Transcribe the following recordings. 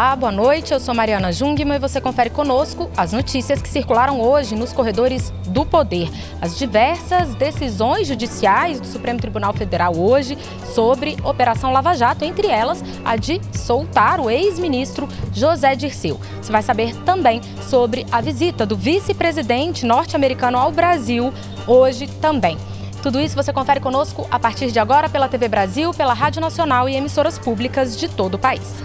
Olá, boa noite, eu sou Mariana Jungmann e você confere conosco as notícias que circularam hoje nos corredores do poder. As diversas decisões judiciais do Supremo Tribunal Federal hoje sobre Operação Lava Jato, entre elas a de soltar o ex-ministro José Dirceu. Você vai saber também sobre a visita do vice-presidente norte-americano ao Brasil hoje também. Tudo isso você confere conosco a partir de agora pela TV Brasil, pela Rádio Nacional e emissoras públicas de todo o país.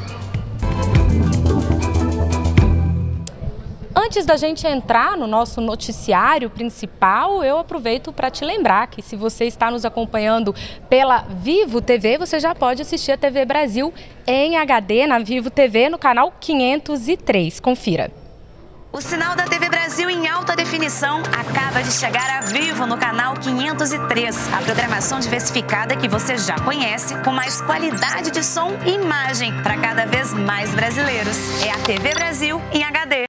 Antes da gente entrar no nosso noticiário principal, eu aproveito para te lembrar que se você está nos acompanhando pela Vivo TV, você já pode assistir a TV Brasil em HD na Vivo TV no canal 503. Confira. O sinal da TV Brasil em alta definição acaba de chegar a Vivo no canal 503. A programação diversificada que você já conhece, com mais qualidade de som e imagem para cada vez mais brasileiros. É a TV Brasil em HD.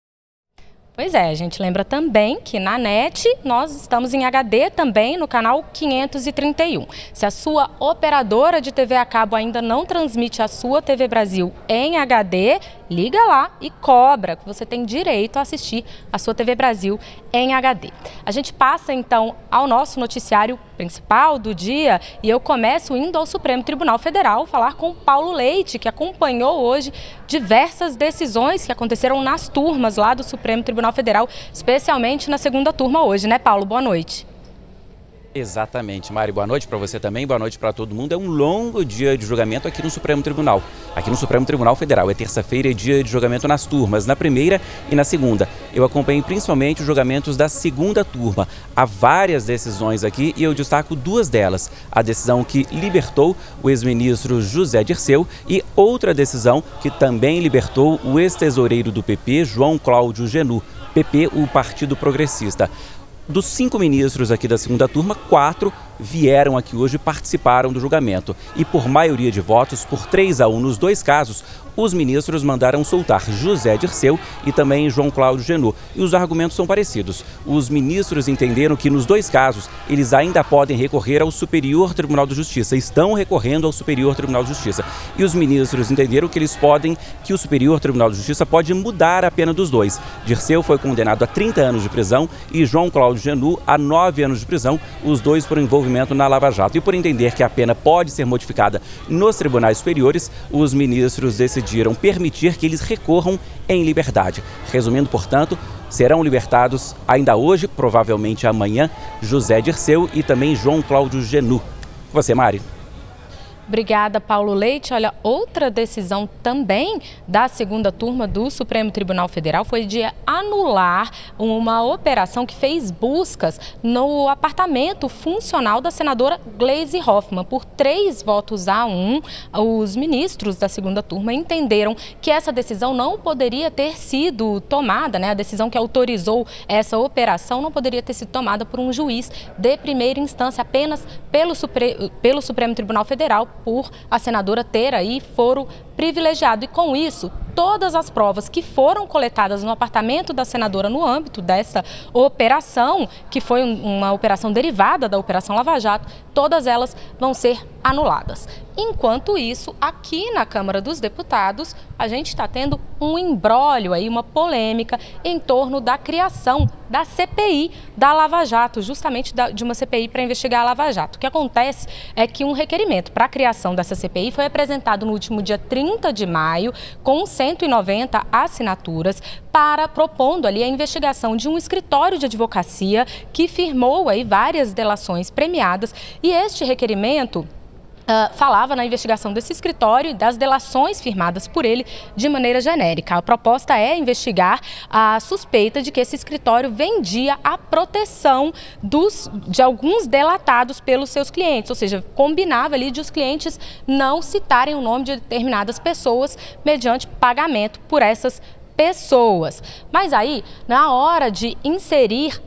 Pois é, a gente lembra também que na NET nós estamos em HD também no canal 531. Se a sua operadora de TV a cabo ainda não transmite a sua TV Brasil em HD, liga lá e cobra, que você tem direito a assistir a sua TV Brasil em HD. A gente passa então ao nosso noticiário principal do dia e eu começo indo ao Supremo Tribunal Federal falar com Paulo Leite, que acompanhou hoje diversas decisões que aconteceram nas turmas lá do Supremo Tribunal Federal, especialmente na segunda turma hoje, né, Paulo? Boa noite. Exatamente, Mari. Boa noite para você também, boa noite para todo mundo. É um longo dia de julgamento aqui no Supremo Tribunal. Aqui no Supremo Tribunal Federal. É terça-feira, é dia de julgamento nas turmas, na primeira e na segunda. Eu acompanhei principalmente os julgamentos da segunda turma. Há várias decisões aqui e eu destaco duas delas. A decisão que libertou o ex-ministro José Dirceu e outra decisão que também libertou o ex-tesoureiro do PP, João Cláudio Genú. PP, o Partido Progressista. Dos 5 ministros aqui da segunda turma, 4 vieram aqui hoje e participaram do julgamento. E por maioria de votos, por 3-1 nos dois casos, os ministros mandaram soltar José Dirceu e também João Cláudio Genú. E os argumentos são parecidos. Os ministros entenderam que nos dois casos, eles ainda podem recorrer ao Superior Tribunal de Justiça. Estão recorrendo ao Superior Tribunal de Justiça. E os ministros entenderam que o Superior Tribunal de Justiça pode mudar a pena dos dois. Dirceu foi condenado a 30 anos de prisão e João Cláudio Genú a 9 anos de prisão, os dois por envolvimento na Lava Jato. E por entender que a pena pode ser modificada nos tribunais superiores, os ministros decidiram permitir que eles recorram em liberdade. Resumindo, portanto, serão libertados ainda hoje, provavelmente amanhã, José Dirceu e também João Cláudio Genú. Você, Mari. Obrigada, Paulo Leite. Olha, outra decisão também da segunda turma do Supremo Tribunal Federal foi de anular uma operação que fez buscas no apartamento funcional da senadora Gleisi Hoffmann. Por 3-1, os ministros da segunda turma entenderam que essa decisão não poderia ter sido tomada, né? A decisão que autorizou essa operação não poderia ter sido tomada por um juiz de primeira instância, apenas pelo Supremo Tribunal Federal, por a senadora ter aí foro privilegiado. E com isso, todas as provas que foram coletadas no apartamento da senadora no âmbito dessa operação, que foi uma operação derivada da Operação Lava Jato, todas elas vão ser anuladas. Enquanto isso, aqui na Câmara dos Deputados, a gente está tendo um imbróglio aí, uma polêmica em torno da criação da CPI da Lava Jato, justamente de uma CPI para investigar a Lava Jato. O que acontece é que um requerimento para a criação dessa CPI foi apresentado no último dia 30 de maio, com 190 assinaturas, propondo ali a investigação de um escritório de advocacia que firmou aí várias delações premiadas, e este requerimento falava na investigação desse escritório e das delações firmadas por ele de maneira genérica. A proposta é investigar a suspeita de que esse escritório vendia a proteção de alguns delatados pelos seus clientes, ou seja, combinava ali de os clientes não citarem o nome de determinadas pessoas mediante pagamento por essas pessoas. Mas aí, na hora de inserir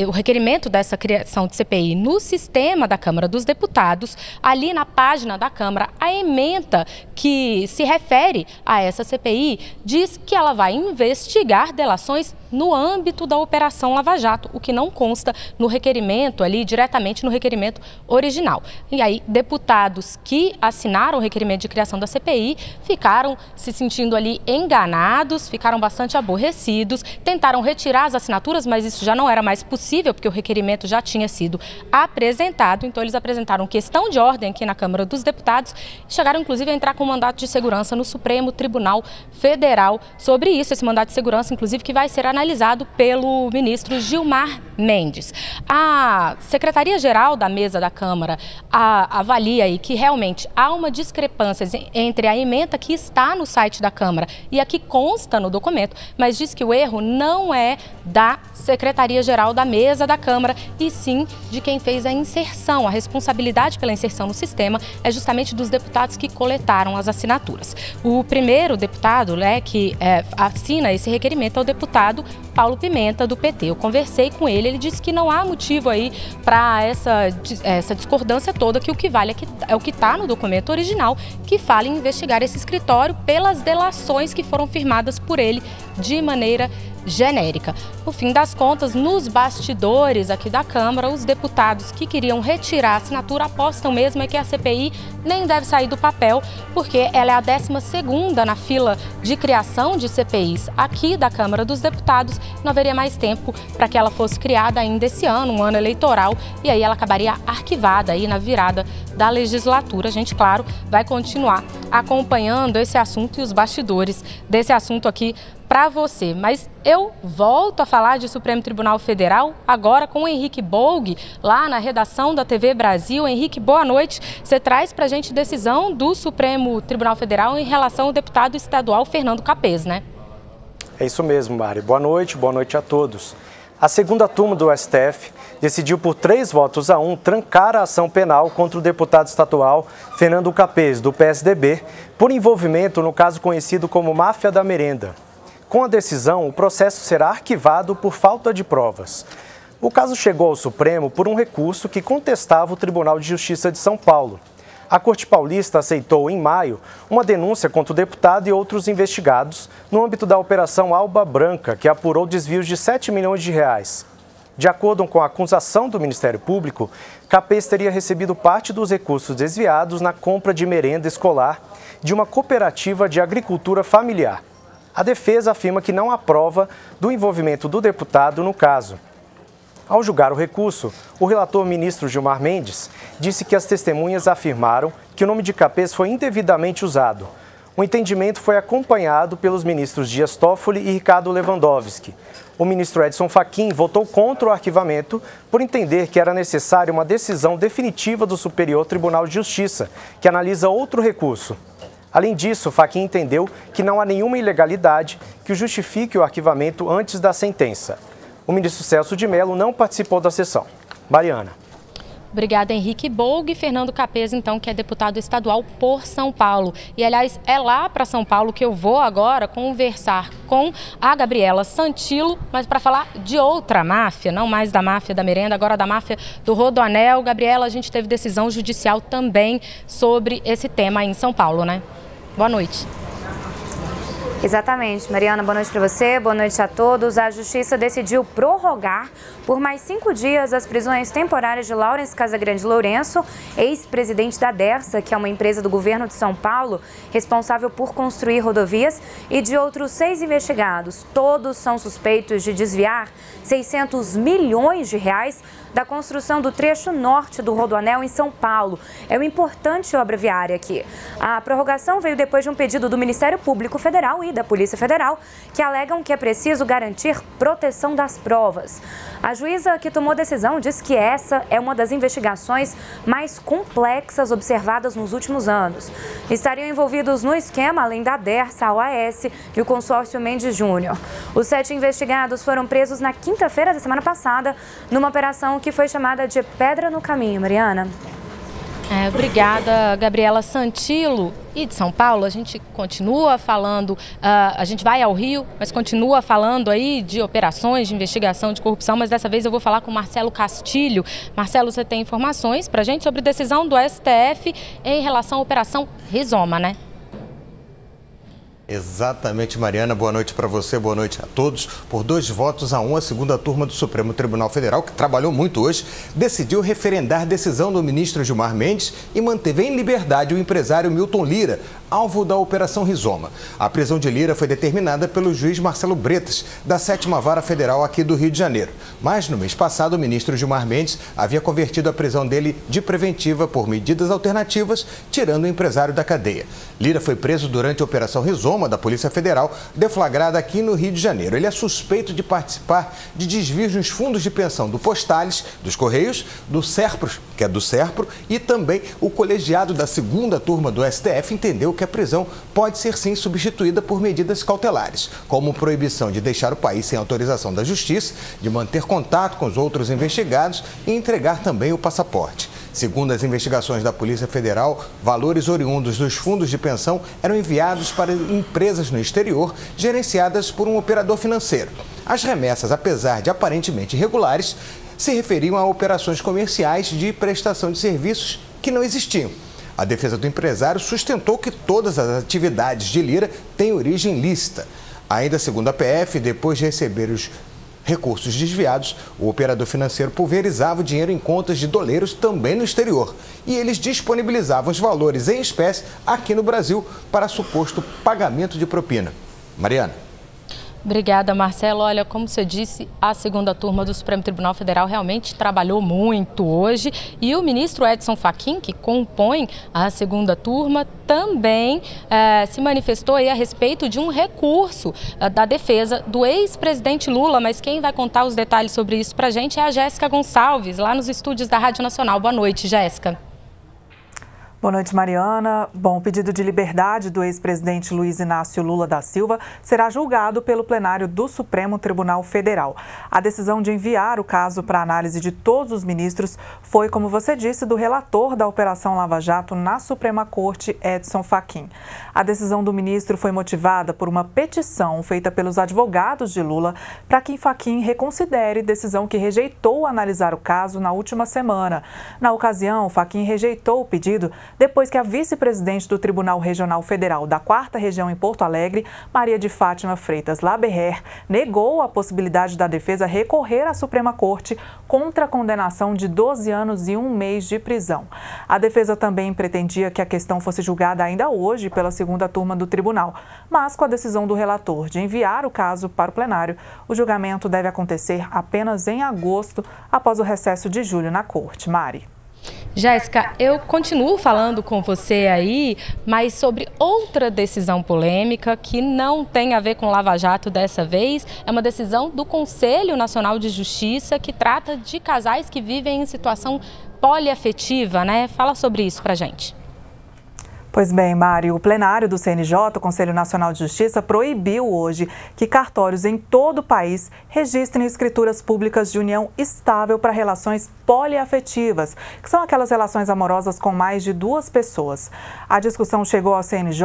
o requerimento dessa criação de CPI no sistema da Câmara dos Deputados, ali na página da Câmara, a ementa que se refere a essa CPI diz que ela vai investigar delações no âmbito da Operação Lava Jato, o que não consta no requerimento ali, diretamente no requerimento original. E aí, deputados que assinaram o requerimento de criação da CPI ficaram se sentindo ali enganados, ficaram bastante aborrecidos, tentaram retirar as assinaturas, mas isso já não era mais possível, porque o requerimento já tinha sido apresentado. Então, eles apresentaram questão de ordem aqui na Câmara dos Deputados e chegaram, inclusive, a entrar com mandato de segurança no Supremo Tribunal Federal sobre isso. Esse mandato de segurança, inclusive, que vai ser analisado pelo ministro Gilmar Mendes. A Secretaria-Geral da Mesa da Câmara avalia aí que realmente há uma discrepância entre a ementa que está no site da Câmara e a que consta no documento, mas diz que o erro não é da Secretaria-Geral da Mesa da Câmara e sim de quem fez a inserção. A responsabilidade pela inserção no sistema é justamente dos deputados que coletaram as assinaturas. O primeiro deputado, que assina esse requerimento é o deputado Paulo Pimenta, do PT. Eu conversei com ele disse que não há motivo aí para essa discordância toda, que o que vale é o que está no documento original, que fala em investigar esse escritório pelas delações que foram firmadas por ele de maneira genérica. No fim das contas, nos bastidores aqui da Câmara, os deputados que queriam retirar a assinatura apostam mesmo que a CPI nem deve sair do papel, porque ela é a 12ª na fila de criação de CPIs aqui da Câmara dos Deputados. Não haveria mais tempo para que ela fosse criada ainda esse ano, um ano eleitoral, e aí ela acabaria arquivada aí na virada da legislatura. A gente, claro, vai continuar acompanhando esse assunto e os bastidores desse assunto aqui para você. Mas eu volto a falar de Supremo Tribunal Federal agora com o Henrique Bolg, lá na redação da TV Brasil. Henrique, boa noite. Você traz para a gente decisão do Supremo Tribunal Federal em relação ao deputado estadual Fernando Capês, né? É isso mesmo, Mari. Boa noite a todos. A segunda turma do STF decidiu por 3-1 trancar a ação penal contra o deputado estadual Fernando Capês, do PSDB, por envolvimento no caso conhecido como Máfia da Merenda. Com a decisão, o processo será arquivado por falta de provas. O caso chegou ao Supremo por um recurso que contestava o Tribunal de Justiça de São Paulo. A Corte Paulista aceitou, em maio, uma denúncia contra o deputado e outros investigados no âmbito da Operação Alba Branca, que apurou desvios de 7 milhões de reais. De acordo com a acusação do Ministério Público, Capês teria recebido parte dos recursos desviados na compra de merenda escolar de uma cooperativa de agricultura familiar. A defesa afirma que não há prova do envolvimento do deputado no caso. Ao julgar o recurso, o relator ministro Gilmar Mendes disse que as testemunhas afirmaram que o nome de Capês foi indevidamente usado. O entendimento foi acompanhado pelos ministros Dias Toffoli e Ricardo Lewandowski. O ministro Edson Fachin votou contra o arquivamento por entender que era necessária uma decisão definitiva do Superior Tribunal de Justiça, que analisa outro recurso. Além disso, Fachin entendeu que não há nenhuma ilegalidade que justifique o arquivamento antes da sentença. O ministro Celso de Mello não participou da sessão. Mariana. Obrigada, Henrique Bolg. Fernando Capês, então, que é deputado estadual por São Paulo. E, aliás, é lá para São Paulo que eu vou agora conversar com a Gabriela Santilo, mas para falar de outra máfia, não mais da máfia da merenda, agora da máfia do Rodoanel. Gabriela, a gente teve decisão judicial também sobre esse tema aí em São Paulo, né? Boa noite. Exatamente, Mariana, boa noite para você, boa noite a todos. A Justiça decidiu prorrogar por mais 5 dias as prisões temporárias de Laurence Casagrande Lourenço, ex-presidente da Dersa, que é uma empresa do governo de São Paulo, responsável por construir rodovias, e de outros 6 investigados. Todos são suspeitos de desviar 600 milhões de reais da construção do trecho norte do Rodoanel em São Paulo. É um importante obra viária aqui. A prorrogação veio depois de um pedido do Ministério Público Federal e da Polícia Federal, que alegam que é preciso garantir proteção das provas. A juíza que tomou a decisão diz que essa é uma das investigações mais complexas observadas nos últimos anos. Estariam envolvidos no esquema, além da Dersa, a OAS e o consórcio Mendes Júnior. Os 7 investigados foram presos na quinta-feira da semana passada, numa operação que foi chamada de Pedra no Caminho. Mariana. Obrigada, Gabriela Santilo. E de São Paulo, a gente continua falando, a gente vai ao Rio, mas continua falando aí de operações, de investigação, de corrupção, mas dessa vez eu vou falar com Marcelo Castilho. Marcelo, você tem informações pra gente sobre decisão do STF em relação à Operação Rizoma, né? Exatamente, Mariana. Boa noite para você, boa noite a todos. Por 2-1, a segunda turma do Supremo Tribunal Federal, que trabalhou muito hoje, decidiu referendar a decisão do ministro Gilmar Mendes e manteve em liberdade o empresário Milton Lira, alvo da Operação Rizoma. A prisão de Lira foi determinada pelo juiz Marcelo Bretas, da 7ª Vara Federal aqui do Rio de Janeiro. Mas no mês passado, o ministro Gilmar Mendes havia convertido a prisão dele de preventiva por medidas alternativas, tirando o empresário da cadeia. Lira foi preso durante a Operação Rizoma da Polícia Federal, deflagrada aqui no Rio de Janeiro. Ele é suspeito de participar de desvios nos fundos de pensão do Postales, dos Correios, do Serpro, que é do Serpro, e também o colegiado da segunda turma do STF entendeu que a prisão pode ser sim substituída por medidas cautelares, como proibição de deixar o país sem autorização da Justiça, de manter contato com os outros investigados e entregar também o passaporte. Segundo as investigações da Polícia Federal, valores oriundos dos fundos de pensão eram enviados para empresas no exterior, gerenciadas por um operador financeiro. As remessas, apesar de aparentemente irregulares, se referiam a operações comerciais de prestação de serviços que não existiam. A defesa do empresário sustentou que todas as atividades de Lira têm origem lícita. Ainda segundo a PF, depois de receber os recursos desviados, o operador financeiro pulverizava o dinheiro em contas de doleiros também no exterior. E eles disponibilizavam os valores em espécie aqui no Brasil para suposto pagamento de propina. Mariana. Obrigada, Marcelo. Olha, como você disse, a segunda turma do Supremo Tribunal Federal realmente trabalhou muito hoje e o ministro Edson Fachin, que compõe a segunda turma, também se manifestou aí a respeito de um recurso da defesa do ex-presidente Lula, mas quem vai contar os detalhes sobre isso pra gente é a Jéssica Gonçalves, lá nos estúdios da Rádio Nacional. Boa noite, Jéssica. Boa noite, Mariana. Bom, o pedido de liberdade do ex-presidente Luiz Inácio Lula da Silva será julgado pelo plenário do Supremo Tribunal Federal. A decisão de enviar o caso para análise de todos os ministros foi, como você disse, do relator da Operação Lava Jato na Suprema Corte, Edson Fachin. A decisão do ministro foi motivada por uma petição feita pelos advogados de Lula para que Fachin reconsidere decisão que rejeitou analisar o caso na última semana. Na ocasião, Fachin rejeitou o pedido depois que a vice-presidente do Tribunal Regional Federal da 4ª Região em Porto Alegre, Maria de Fátima Freitas Laberrer, negou a possibilidade da defesa recorrer à Suprema Corte contra a condenação de 12 anos e 1 mês de prisão. A defesa também pretendia que a questão fosse julgada ainda hoje pela segunda turma do tribunal, mas com a decisão do relator de enviar o caso para o plenário, o julgamento deve acontecer apenas em agosto, após o recesso de julho na Corte. Mari. Jéssica, eu continuo falando com você aí, mas sobre outra decisão polêmica que não tem a ver com Lava Jato dessa vez. É uma decisão do Conselho Nacional de Justiça que trata de casais que vivem em situação poliafetiva, né? Fala sobre isso pra gente. Pois bem, Mário, o plenário do CNJ, o Conselho Nacional de Justiça, proibiu hoje que cartórios em todo o país registrem escrituras públicas de união estável para relações poliafetivas, que são aquelas relações amorosas com mais de 2 pessoas. A discussão chegou ao CNJ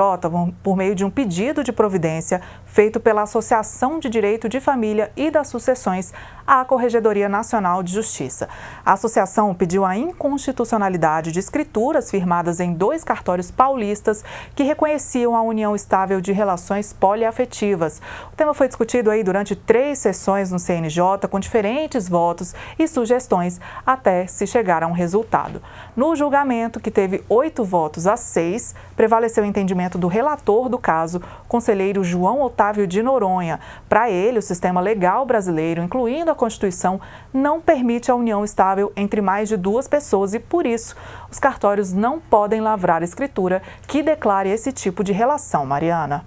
por meio de um pedido de providência feito pela Associação de Direito de Família e das Sucessões à Corregedoria Nacional de Justiça. A associação pediu a inconstitucionalidade de escrituras firmadas em 2 cartórios paulistas que reconheciam a união estável de relações poliafetivas. O tema foi discutido aí durante 3 sessões no CNJ, com diferentes votos e sugestões, até se chegar a um resultado. No julgamento, que teve 8 votos a 6, prevaleceu o entendimento do relator do caso, conselheiro João Otávio de Noronha. Para ele, o sistema legal brasileiro, incluindo a Constituição, não permite a união estável entre mais de 2 pessoas e, por isso, os cartórios não podem lavrar escritura que declare esse tipo de relação. Mariana.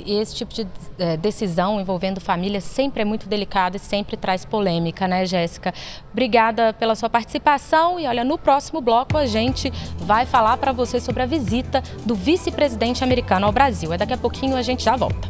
Esse tipo de decisão envolvendo família sempre é muito delicado e sempre traz polêmica, né, Jéssica? Obrigada pela sua participação e olha, no próximo bloco a gente vai falar para você sobre a visita do vice-presidente americano ao Brasil. Daqui a pouquinho a gente já volta.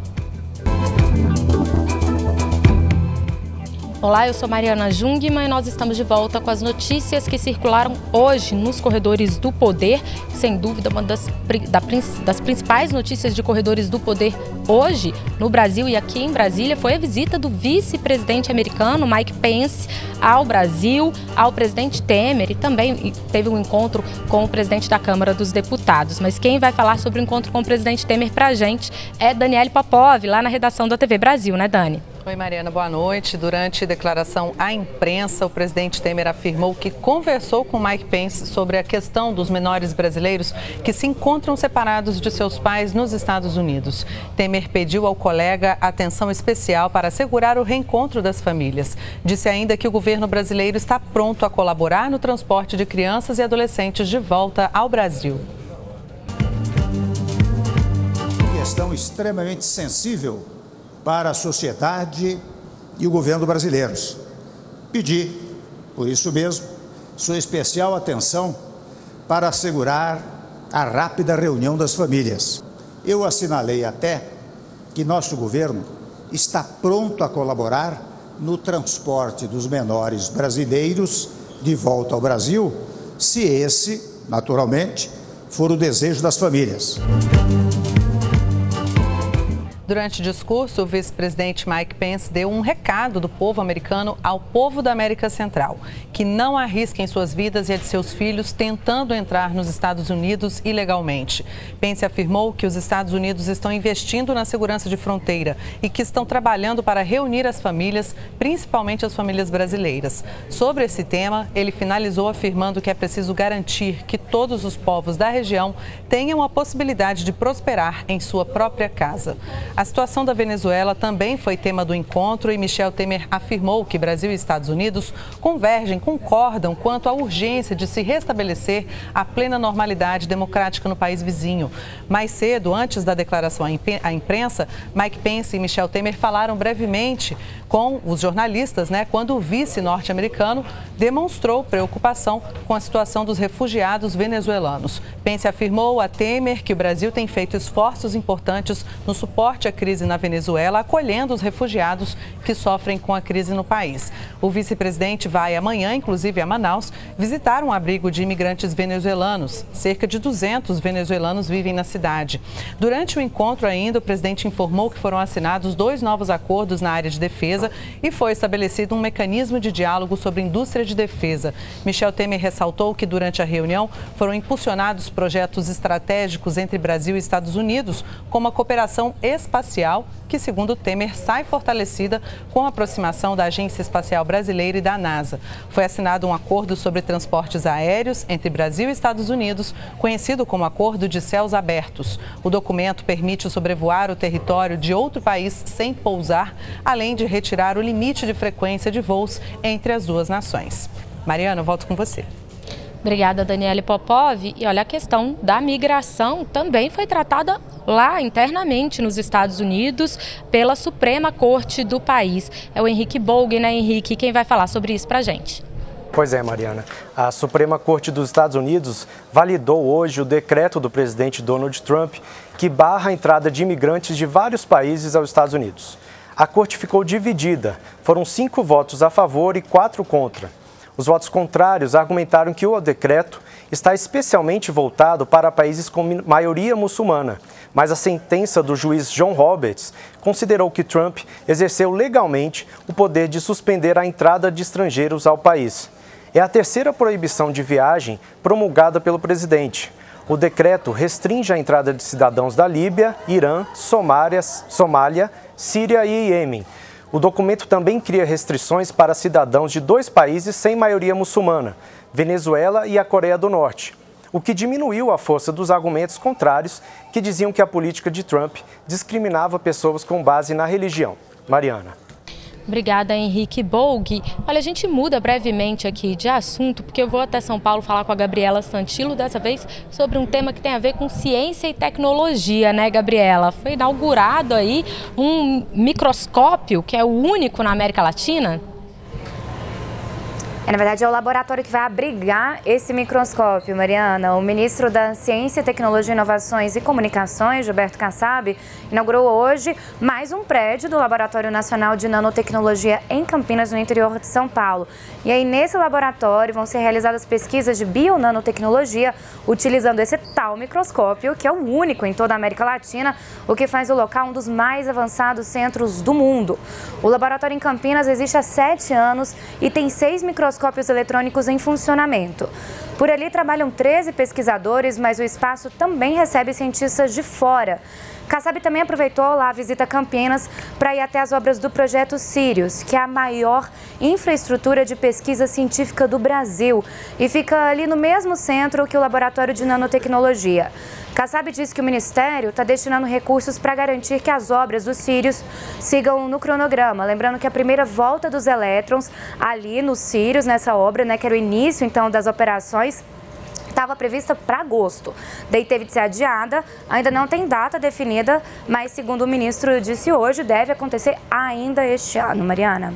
Olá, eu sou Mariana Jungmann e nós estamos de volta com as notícias que circularam hoje nos corredores do poder. Sem dúvida, uma das principais notícias de corredores do poder hoje no Brasil e aqui em Brasília foi a visita do vice-presidente americano Mike Pence ao Brasil, ao presidente Temer, e também teve um encontro com o presidente da Câmara dos Deputados. Mas quem vai falar sobre o encontro com o presidente Temer pra gente é Daniele Popov, lá na redação da TV Brasil, né, Dani? Oi, Mariana, boa noite. Durante declaração à imprensa, o presidente Temer afirmou que conversou com Mike Pence sobre a questão dos menores brasileiros que se encontram separados de seus pais nos Estados Unidos. Temer pediu ao colega atenção especial para assegurar o reencontro das famílias. Disse ainda que o governo brasileiro está pronto a colaborar no transporte de crianças e adolescentes de volta ao Brasil. Questão extremamente sensível para a sociedade e o governo brasileiros. Pedi, por isso mesmo, sua especial atenção para assegurar a rápida reunião das famílias. Eu assinalei até que nosso governo está pronto a colaborar no transporte dos menores brasileiros de volta ao Brasil, se esse, naturalmente, for o desejo das famílias. Durante o discurso, o vice-presidente Mike Pence deu um recado do povo americano ao povo da América Central, que não arrisquem suas vidas e a de seus filhos tentando entrar nos Estados Unidos ilegalmente. Pence afirmou que os Estados Unidos estão investindo na segurança de fronteira e que estão trabalhando para reunir as famílias, principalmente as famílias brasileiras. Sobre esse tema, ele finalizou afirmando que é preciso garantir que todos os povos da região tenham a possibilidade de prosperar em sua própria casa. A situação da Venezuela também foi tema do encontro e Michel Temer afirmou que Brasil e Estados Unidos concordam quanto à urgência de se restabelecer a plena normalidade democrática no país vizinho. Mais cedo, antes da declaração à imprensa, Mike Pence e Michel Temer falaram brevemente com os jornalistas, quando o vice norte-americano demonstrou preocupação com a situação dos refugiados venezuelanos. Pence afirmou a Temer que o Brasil tem feito esforços importantes no suporte à crise na Venezuela, acolhendo os refugiados que sofrem com a crise no país. O vice-presidente vai amanhã, inclusive a Manaus, visitar um abrigo de imigrantes venezuelanos. Cerca de 200 venezuelanos vivem na cidade. Durante o encontro ainda, o presidente informou que foram assinados 2 novos acordos na área de defesa e foi estabelecido um mecanismo de diálogo sobre indústria de defesa. Michel Temer ressaltou que durante a reunião foram impulsionados projetos estratégicos entre Brasil e Estados Unidos, como a cooperação espacial, que, segundo Temer, sai fortalecida com a aproximação da Agência Espacial Brasileira e da NASA. Foi assinado um acordo sobre transportes aéreos entre Brasil e Estados Unidos, conhecido como Acordo de Céus Abertos. O documento permite sobrevoar o território de outro país sem pousar, além de retirar o limite de frequência de voos entre as duas nações. Mariana, eu volto com você. Obrigada, Daniele Popov. E olha, a questão da migração também foi tratada lá internamente nos Estados Unidos pela Suprema Corte do país. É o Henrique Bolg, né, Henrique? Quem vai falar sobre isso pra gente? Pois é, Mariana. A Suprema Corte dos Estados Unidos validou hoje o decreto do presidente Donald Trump que barra a entrada de imigrantes de vários países aos Estados Unidos. A corte ficou dividida. Foram 5 votos a favor e 4 contra. Os votos contrários argumentaram que o decreto está especialmente voltado para países com maioria muçulmana, mas a sentença do juiz John Roberts considerou que Trump exerceu legalmente o poder de suspender a entrada de estrangeiros ao país. É a 3ª proibição de viagem promulgada pelo presidente. O decreto restringe a entrada de cidadãos da Líbia, Irã, Somália, Síria e Iêmen. O documento também cria restrições para cidadãos de 2 países sem maioria muçulmana, Venezuela e a Coreia do Norte, o que diminuiu a força dos argumentos contrários que diziam que a política de Trump discriminava pessoas com base na religião. Mariana. Obrigada, Henrique Bolg. Olha, a gente muda brevemente aqui de assunto, porque eu vou até São Paulo falar com a Gabriela Santillo, dessa vez sobre um tema que tem a ver com ciência e tecnologia, né, Gabriela? Foi inaugurado aí um microscópio que é o único na América Latina? Na verdade, é o laboratório que vai abrigar esse microscópio, Mariana. O ministro da Ciência, Tecnologia, Inovações e Comunicações, Gilberto Kassab, inaugurou hoje mais um prédio do Laboratório Nacional de Nanotecnologia em Campinas, no interior de São Paulo. E aí, nesse laboratório, vão ser realizadas pesquisas de bionanotecnologia utilizando esse tal microscópio, que é o único em toda a América Latina, o que faz o local um dos mais avançados centros do mundo. O laboratório em Campinas existe há 7 anos e tem 6 microscópios eletrônicos em funcionamento. Por ali trabalham 13 pesquisadores, mas o espaço também recebe cientistas de fora. Kassab também aproveitou lá a visita a Campinas para ir até as obras do Projeto Sirius, que é a maior infraestrutura de pesquisa científica do Brasil e fica ali no mesmo centro que o Laboratório de Nanotecnologia. Kassab disse que o Ministério está destinando recursos para garantir que as obras do Sirius sigam no cronograma. Lembrando que a primeira volta dos elétrons ali no Sirius, nessa obra, que era o início então das operações, estava prevista para agosto. Daí teve de ser adiada, ainda não tem data definida, mas segundo o ministro disse hoje, deve acontecer ainda este ano. Mariana.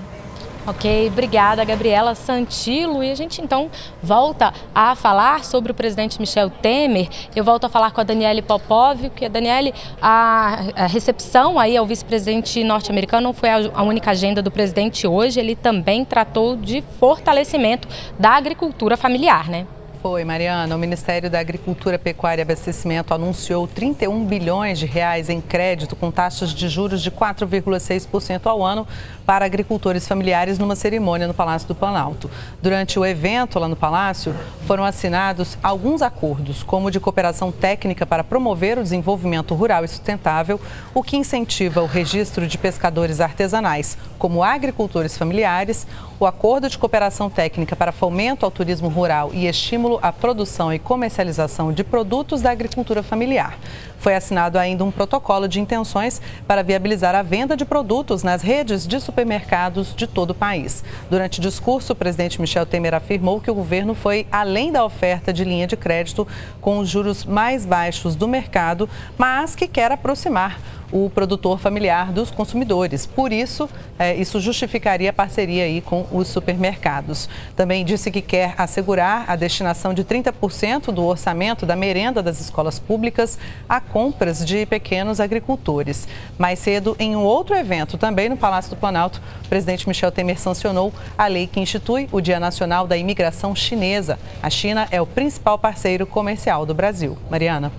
Ok, obrigada, Gabriela Santilo. E a gente então volta a falar sobre o presidente Michel Temer. Eu volto a falar com a Daniele Popov, porque a Daniele, a recepção aí ao vice-presidente norte-americano não foi a única agenda do presidente hoje. Ele também tratou de fortalecimento da agricultura familiar, né? Foi, Mariana. O Ministério da Agricultura, Pecuária e Abastecimento anunciou 31 bilhões de reais em crédito com taxas de juros de 4,6% ao ano para agricultores familiares numa cerimônia no Palácio do Planalto. Durante o evento lá no Palácio, foram assinados alguns acordos, como o de cooperação técnica para promover o desenvolvimento rural e sustentável, o que incentiva o registro de pescadores artesanais, como agricultores familiares, o acordo de cooperação técnica para fomento ao turismo rural e estímulo à produção e comercialização de produtos da agricultura familiar. Foi assinado ainda um protocolo de intenções para viabilizar a venda de produtos nas redes de supermercados de todo o país. Durante o discurso, o presidente Michel Temer afirmou que o governo foi além da oferta de linha de crédito com os juros mais baixos do mercado, mas que quer aproximar o produtor familiar dos consumidores. Por isso, isso justificaria a parceria aí com os supermercados. Também disse que quer assegurar a destinação de 30% do orçamento da merenda das escolas públicas a compras de pequenos agricultores. Mais cedo, em um outro evento, também no Palácio do Planalto, o presidente Michel Temer sancionou a lei que institui o Dia Nacional da Imigração Chinesa. A China é o principal parceiro comercial do Brasil. Mariana.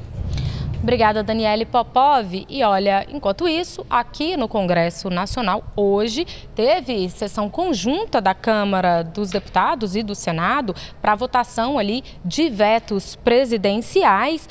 Obrigada, Daniele Popov. E olha, enquanto isso, aqui no Congresso Nacional, hoje, teve sessão conjunta da Câmara dos Deputados e do Senado para votação ali de vetos presidenciais.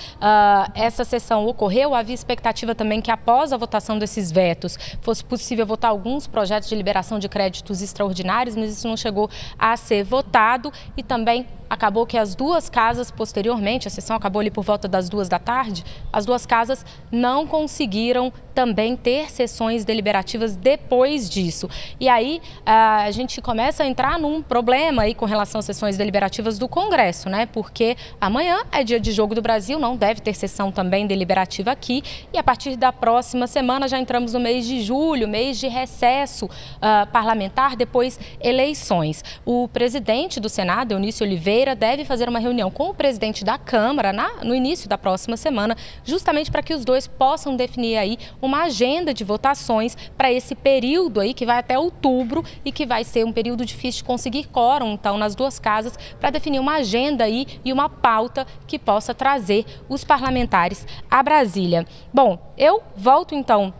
Essa sessão ocorreu, havia expectativa também que após a votação desses vetos fosse possível votar alguns projetos de liberação de créditos extraordinários, mas isso não chegou a ser votado e também acabou que as duas casas, posteriormente, a sessão acabou ali por volta das 2 da tarde, as duas casas não conseguiram também ter sessões deliberativas depois disso. E aí a gente começa a entrar num problema aí com relação às sessões deliberativas do Congresso, né? Porque amanhã é dia de Jogo do Brasil, não deve ter sessão também deliberativa aqui. E a partir da próxima semana já entramos no mês de julho, mês de recesso parlamentar, depois eleições. O presidente do Senado, Eunício Oliveira, deve fazer uma reunião com o presidente da Câmara no início da próxima semana, justamente para que os dois possam definir aí uma agenda de votações para esse período aí que vai até outubro e que vai ser um período difícil de conseguir quórum, então, nas duas casas, para definir uma agenda aí e uma pauta que possa trazer os parlamentares a Brasília. Bom, eu volto então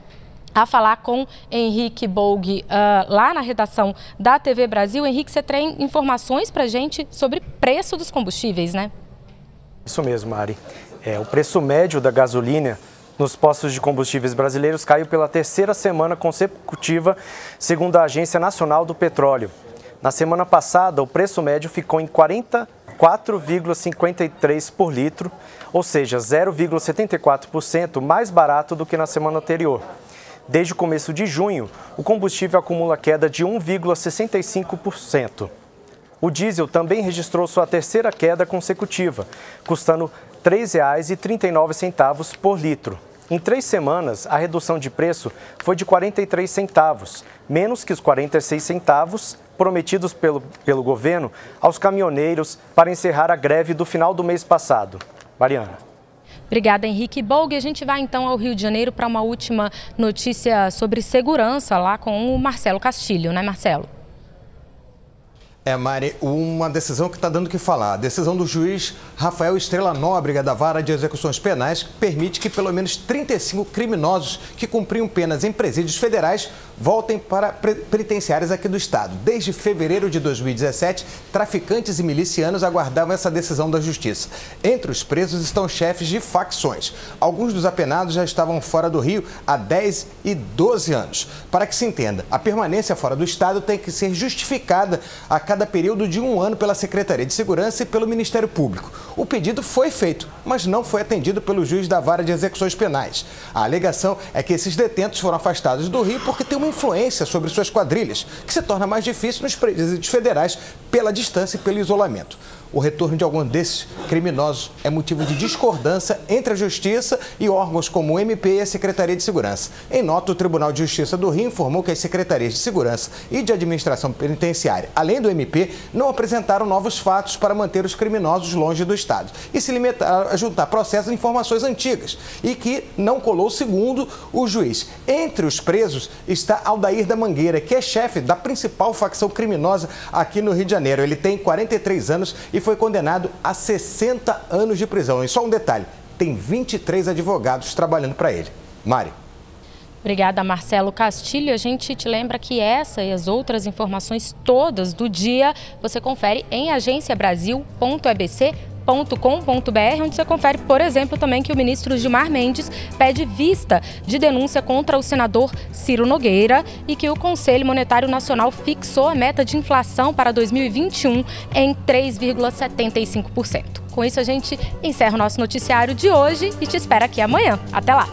a falar com Henrique Bolg lá na redação da TV Brasil. Henrique, você tem informações para a gente sobre preço dos combustíveis, né? Isso mesmo, Mari. O preço médio da gasolina nos postos de combustíveis brasileiros caiu pela terceira semana consecutiva, segundo a Agência Nacional do Petróleo. Na semana passada, o preço médio ficou em 44,53 por litro, ou seja, 0,74% mais barato do que na semana anterior. Desde o começo de junho, o combustível acumula queda de 1,65%. O diesel também registrou sua terceira queda consecutiva, custando R$ 3,39 por litro. Em 3 semanas, a redução de preço foi de 43 centavos, menos que os 46 centavos prometidos pelo governo aos caminhoneiros para encerrar a greve do final do mês passado. Mariana. Obrigada, Henrique Bolg. A gente vai então ao Rio de Janeiro para uma última notícia sobre segurança lá com o Marcelo Castilho, né, Marcelo? Mari, uma decisão que está dando o que falar. A decisão do juiz Rafael Estrela Nóbrega, da Vara de Execuções Penais, permite que pelo menos 35 criminosos que cumpriam penas em presídios federais voltem para penitenciárias aqui do estado. Desde fevereiro de 2017, traficantes e milicianos aguardavam essa decisão da justiça. Entre os presos estão chefes de facções. Alguns dos apenados já estavam fora do Rio há 10 e 12 anos. Para que se entenda, a permanência fora do estado tem que ser justificada a cada período de 1 ano pela Secretaria de Segurança e pelo Ministério Público. O pedido foi feito, mas não foi atendido pelo juiz da Vara de Execuções Penais. A alegação é que esses detentos foram afastados do Rio porque tem uma influência sobre suas quadrilhas, que se torna mais difícil nos presídios federais pela distância e pelo isolamento. O retorno de alguns desses criminosos é motivo de discordância entre a Justiça e órgãos como o MP e a Secretaria de Segurança. Em nota, o Tribunal de Justiça do Rio informou que as Secretarias de Segurança e de Administração Penitenciária, além do MP, não apresentaram novos fatos para manter os criminosos longe do Estado e se limitaram a juntar processos e informações antigas e que não colou segundo o juiz. Entre os presos está Aldair da Mangueira, que é chefe da principal facção criminosa aqui no Rio de Janeiro. Ele tem 43 anos e foi condenado a 60 anos de prisão. E só um detalhe, tem 23 advogados trabalhando para ele. Mari. Obrigada, Marcelo Castilho. A gente te lembra que essa e as outras informações todas do dia você confere em agenciabrasil.ebc.com.br, onde você confere, por exemplo, também que o ministro Gilmar Mendes pede vista de denúncia contra o senador Ciro Nogueira e que o Conselho Monetário Nacional fixou a meta de inflação para 2021 em 3,75%. Com isso, a gente encerra o nosso noticiário de hoje e te espera aqui amanhã. Até lá!